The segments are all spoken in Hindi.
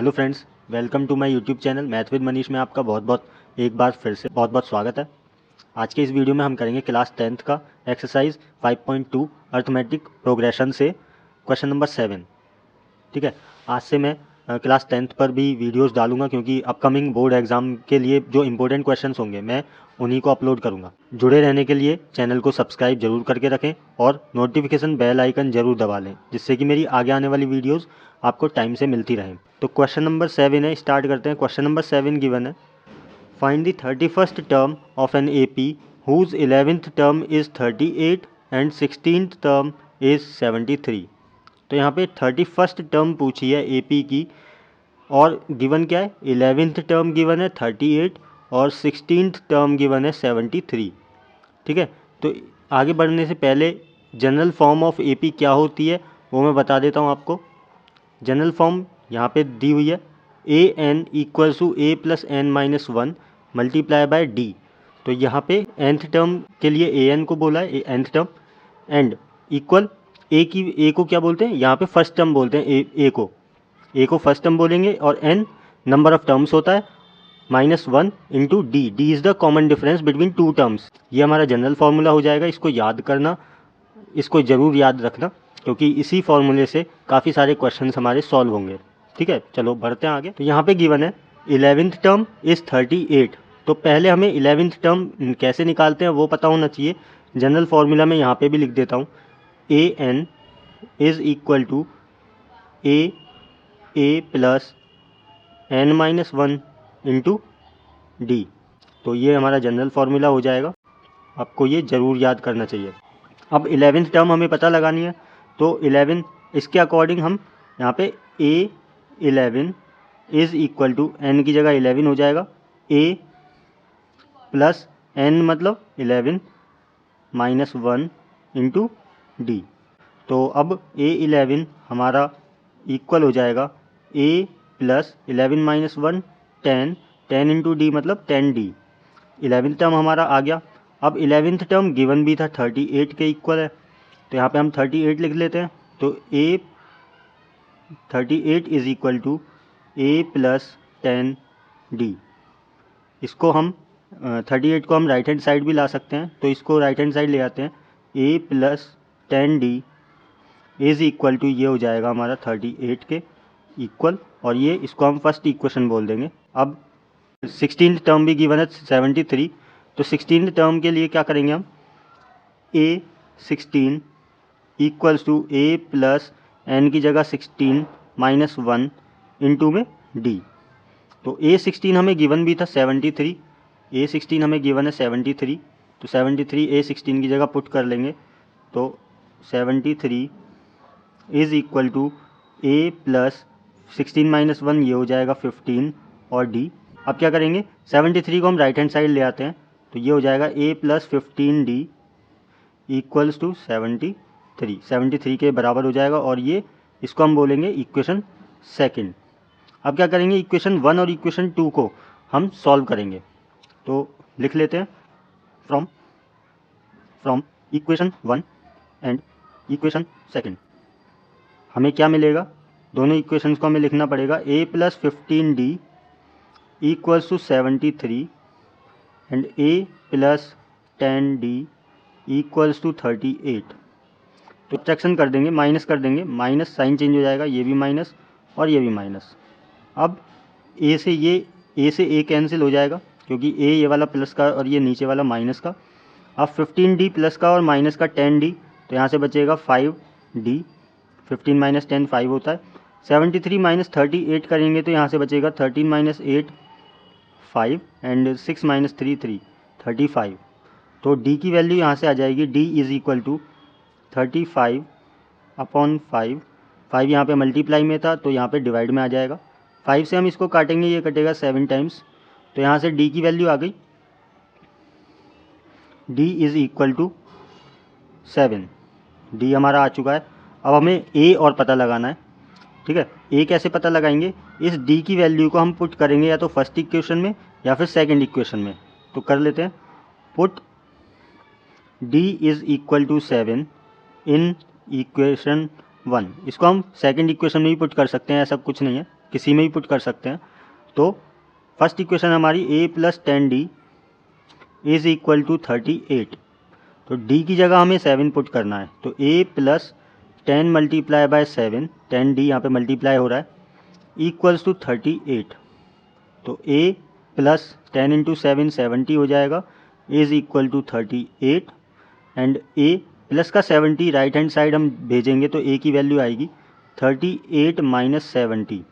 Hello friends, welcome to my YouTube channel math with Manish में आपका एक बार फिर से बहुत स्वागत है। आज के इस वीडियो में हम करेंगे क्लास 10th का एक्सरसाइज 5.2 अर्थमेटिक प्रोग्रेशन से क्वेश्चन नंबर 7। ठीक है, आज से मैं क्लास 10th पर भी वीडियोस डालूंगा क्योंकि अपकमिंग बोर्ड एग्जाम के लिए जो इंपॉर्टेंट क्वेश्चंस होंगे मैं उन्हीं को अपलोड करूंगा। जुड़े रहने के लिए चैनल को सब्सक्राइब जरूर करके रखें और नोटिफिकेशन बेल आइकन जरूर दबा लें, जिससे कि मेरी आगे आने वाली वीडियोस आपको टाइम से मिलती रहें। तो क्वेश्चन नंबर 7 है, स्टार्ट करते हैं। क्वेश्चन नंबर 7 गिवन है, find the 31st term of an AP whose 11th term is 38 and 16th term is 73। तो यहाँ पे 31st टर्म पूछी है AP की और गिवन क्या है, 11th टर्म गिवन है 38 और 16th टर्म गिवन है 73। ठीक है, तो आगे बढ़ने से पहले जनरल फॉर्म ऑफ AP क्या होती है वो मैं बता देता हूँ आपको। जनरल फॉर्म यहाँ पे दी हुई है, AN equals to A plus n minus 1 multiply by D। तो यहाँ पे nth टर्म के लिए AN को बोला है, nth term, and equal A को क्या बोलते हैं, यहाँ पे फर्स्ट टर्म बोलते हैं। A को फर्स्ट टर्म बोलेंगे और N नंबर ऑफ टर्म्स होता है -1 into D is the common difference between two terms. ये हमारा जनरल फार्मूला हो जाएगा। इसको याद करना, इसको ज़रूर याद रखना क्योंकि इसी फार्मूले से काफ़ी सारे क्वेश्चंस हमारे सॉल्व होंगे। ठीक है, चलो बढ़ते हैं आगे। तो यहाँ पे गिवन है 11th टर्म इज़ 38। तो पहले हमें 11th टर्म कैसे निकालते हैं वो पता होना चाहिए। जनरल फार्मूला में यहाँ पे भी लिख देता हूँ, AN is equal to A plus n minus 1 into D. तो ये हमारा जनरल फार्मूला हो जाएगा, आपको ये ज़रूर याद करना चाहिए। अब 11th टर्म हमें पता लगानी है, तो 11 इसके अकॉर्डिंग हम यहाँ पे A11 is equal to n की जगह 11 हो जाएगा, A प्लस n मतलब 11 माइनस 1 इंटू डी। तो अब A11 हमारा इक्वल हो जाएगा A plus 11 minus 1 10 into D मतलब 10D। 11th टर्म हमारा आ गया। अब 11th टर्म गिवन भी था 38 के इक्वल है, तो यहाँ पे हम 38 लिख लेते हैं। तो A 38 is equal to A plus 10D। इसको हम 38 को हम राइट हैंड साइड भी ला सकते हैं, तो इसको राइट हैंड साइड ले आते हैं। A plus 10D is equal to ये हो जाएगा हमारा 38 के इक्वल, और ये इसको हम फर्स्ट इक्वेशन बोल देंगे। अब 16th टर्म भी गिवन है 73, तो 16th टर्म के लिए क्या करेंगे हम, A16 equals to A plus n की जगह 16 माइनस 1 इंटू में D। तो A16 हमें गिवन भी था 73, A16 हमें गिवन है 73, तो 73 A16 की जगह पुट कर लेंगे। तो 73 is equal to A plus 16 minus 1 ये हो जाएगा 15 और D। अब क्या करेंगे, 73 को हम राइट हैंड साइड ले आते हैं, तो ये हो जाएगा A plus 15D equals to 73 के बराबर हो जाएगा, और ये इसको हम बोलेंगे इक्वेशन सेकंड। अब क्या करेंगे, इक्वेशन 1 और इक्वेशन 2 को हम सॉल्व करेंगे। तो लिख लेते हैं, from equation 1 and equation second हमें क्या मिलेगा, दोनों इक्वेशंस को हमें लिखना पड़ेगा। A plus 15D equals to 73 and A plus 10D equals to 38। तो सब्ट्रैक्शन कर देंगे, माइनस कर देंगे, माइनस साइन चेंज हो जाएगा, ये भी माइनस और ये भी माइनस। अब A से A कैंसिल हो जाएगा क्योंकि A ये वाला प्लस का और ये नीचे वाला माइनस का। अब 15D प्लस का और माइनस का 10D, तो यहाँ से बचेगा 5D। 15 माइनस 10 5 होता है। 73 माइनस 38 करेंगे तो यहाँ से बचेगा 13 माइनस 8 5 एंड 6 माइनस 3 3 35। तो D की वैल्यू यहाँ से आ जाएगी, D is equal to 35 upon 5। 5 यहाँ पे मल्टीप्लाई में था तो यहाँ पे डिवाइड में आ जाएगा। 5 से हम इसको काटेंगे, ये कटेगा 7 टाइम्स, तो यहाँ से D की वैल्यू आ गई, D is equal to 7। D हमारा आ चुका है। अब हमें A और पता लगाना है। ठीक है, A कैसे पता लगाएंगे, इस D की वैल्यू को हम पुट करेंगे या तो फर्स्ट इक्वेशन में या फिर सेकंड इक्वेशन में। तो कर लेते हैं, put D is equal to 7 in equation 1। इसको हम सेकंड इक्वेशन में भी पुट कर सकते हैं, ऐसा कुछ नहीं है। किसी में भी पुट कर सकते हैं। तो फर्स्ट इक्वेशन हमारी a + 10d is equal to 38। तो d की जगह हमें 7 पुट करना है, तो a + 10 मल्टीप्लाई बाय 7, 10d यहाँ पे मल्टीप्लाई हो रहा है, इक्वल्स टू 38। तो a + 10 × 7 70 हो जाएगा, is equal to 38। And a plus का 70 राइट हैंड साइड हम भेजेंगे तो a की वैल्यू आएगी 38 - 70।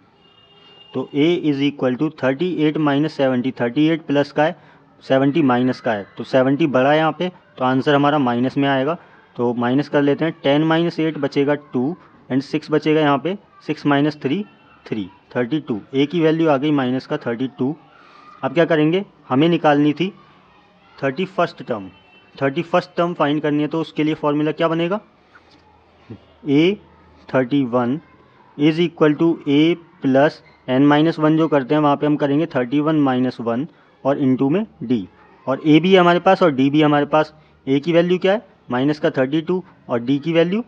तो a is equal to 38 - 70, 38 plus का है, 70 माइनस का है, तो 70 बड़ा है यहाँ पे, तो आंसर हमारा माइनस में आएगा। तो माइनस कर लेते हैं, 10 - 8 बचेगा 2 एंड 6 बचेगा यहाँ पे, 6 - 3 3, 32। a की वैल्यू आ गई माइनस का 32। अब क्या करेंगे, हमें निकालनी थी 31st term. 31st term find करनी है, तो उसके लिए फॉर्मूला क्या बनेगा, a31 is equal to a + n-1 जो करते हैं वहाँ पे हम करेंगे 31 - 1 और इनटू में d, और a भी है हमारे पास और d भी है हमारे पास। a की वैल्यू क्या है, माइनस का 32 और d की वैल्यू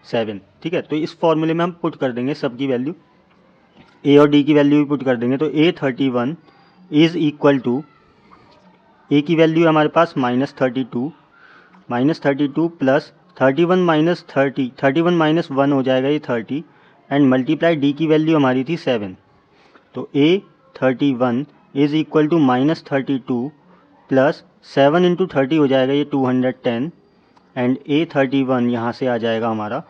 7। ठीक है, तो इस फॉर्मूले में हम पुट कर देंगे सब की वैल्यू, a और d की वैल्यू भी पुट कर देंगे। तो a31 is equal to, a की वैल्यू हमारे पास -32 प्लस 31 - 30, 31 - 1 हो जाएगा ये 30, एंड मल्टीप्लाई d की वैल्यू हमारी थी 7। तो a31 is equal to -32 plus 7 × 30 हो जाएगा ये 210, एंड a31 यहाँ से आ जाएगा हमारा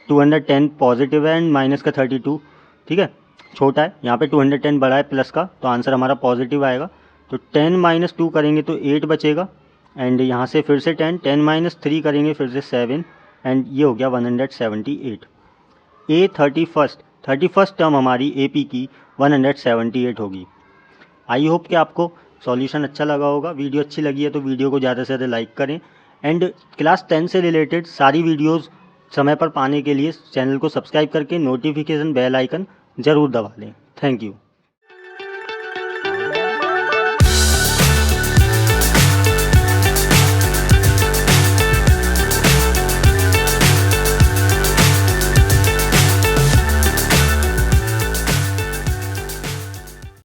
210 पॉजिटिव है एंड माइनस का 32, ठीक है, छोटा है, यहाँ पे 210 बड़ा है प्लस का, तो आंसर हमारा पॉजिटिव आएगा। तो 10 - 2 करेंगे तो 8 बचेगा, एंड यहाँ से फिर से 10 - 3 करेंगे फिर से 7, एंड ये हो गया 178। a31st टर्म हमारी AP की 178 होगी। आई होप कि आपको सॉल्यूशन अच्छा लगा होगा। वीडियो अच्छी लगी है तो वीडियो को ज़्यादा से ज़्यादा लाइक करें, एंड क्लास 10 से रिलेटेड सारी वीडियोस समय पर पाने के लिए चैनल को सब्सक्राइब करके नोटिफिकेशन बेल आइकन ज़रूर दबा लें। Thank you.